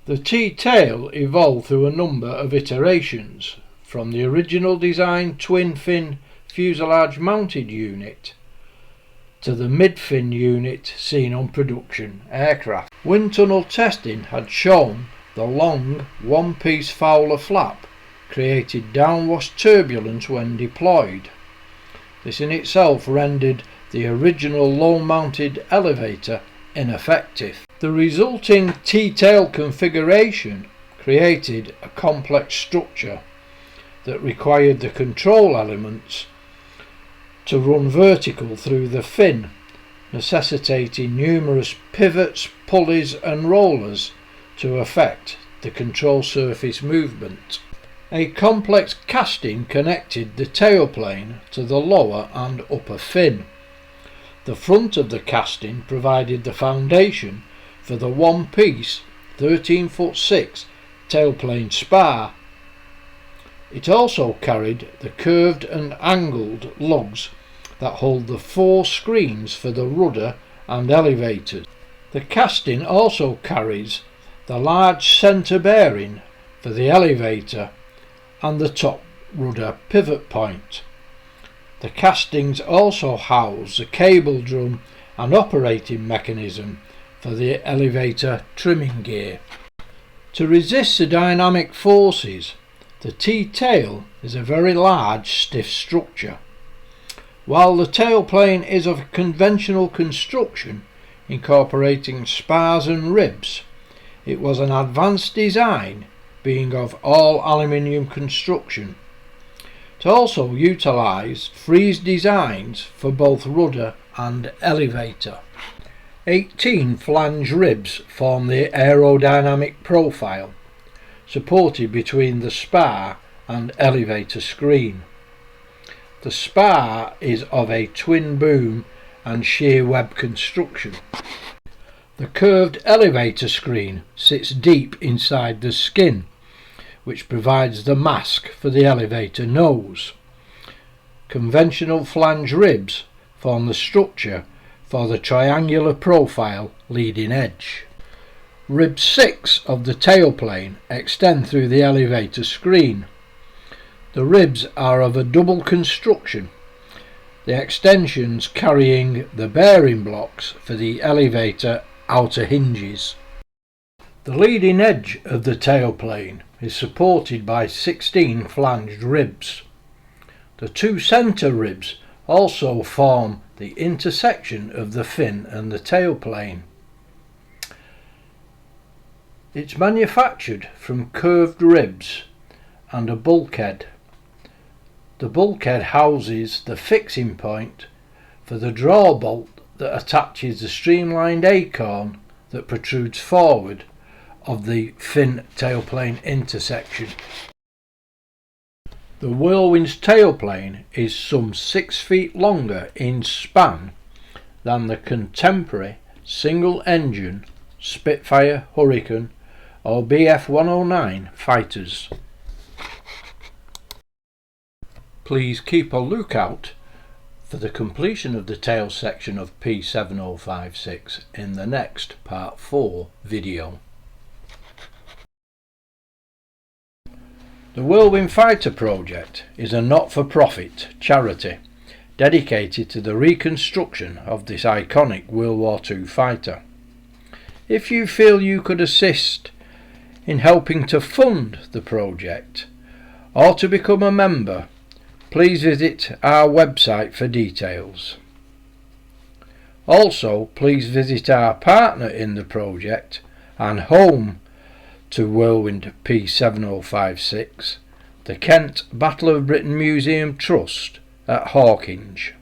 The T-tail evolved through a number of iterations, from the original design twin-fin fuselage mounted unit to the mid-fin unit seen on production aircraft. Wind tunnel testing had shown the long one-piece Fowler flap created downwash turbulence when deployed. This in itself rendered the original low-mounted elevator ineffective. The resulting T-tail configuration created a complex structure that required the control elements to run vertical through the fin, necessitating numerous pivots, pulleys and rollers to affect the control surface movement. A complex casting connected the tailplane to the lower and upper fin. The front of the casting provided the foundation for the one-piece 13'6" tailplane spar. It also carried the curved and angled lugs that hold the 4 screens for the rudder and elevators. The casting also carries the large centre bearing for the elevator and the top rudder pivot point. The castings also house the cable drum and operating mechanism for the elevator trimming gear. To resist the dynamic forces, the T-tail is a very large stiff structure. While the tailplane is of conventional construction, incorporating spars and ribs, it was an advanced design being of all aluminium construction. It also utilised freeze designs for both rudder and elevator. 18 flange ribs form the aerodynamic profile, supported between the spar and elevator screen. The spar is of a twin boom and shear web construction. The curved elevator screen sits deep inside the skin, which provides the mask for the elevator nose. Conventional flange ribs form the structure for the triangular profile leading edge. Rib 6 of the tailplane extend through the elevator screen. The ribs are of a double construction, the extensions carrying the bearing blocks for the elevator outer hinges. The leading edge of the tailplane is supported by 16 flanged ribs. The 2 centre ribs also form the intersection of the fin and the tailplane. It's manufactured from curved ribs and a bulkhead. The bulkhead houses the fixing point for the draw bolt that attaches the streamlined acorn that protrudes forward of the fin tailplane intersection. The Whirlwind's tailplane is some 6 feet longer in span than the contemporary single engine Spitfire, Hurricane or Bf-109 fighters. Please keep a lookout for the completion of the tail section of P7056 in the next Part 4 video. The Whirlwind Fighter Project is a not-for-profit charity dedicated to the reconstruction of this iconic World War II fighter. If you feel you could assist in helping to fund the project or to become a member, please visit our website for details. Also, please visit our partner in the project and home to Whirlwind P7056, the Kent Battle of Britain Museum Trust at Hawkinge.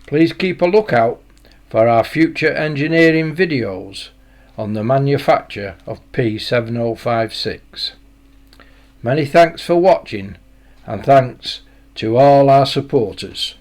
Please keep a lookout for our future engineering videos on the manufacture of P7056. Many thanks for watching, and thanks to all our supporters.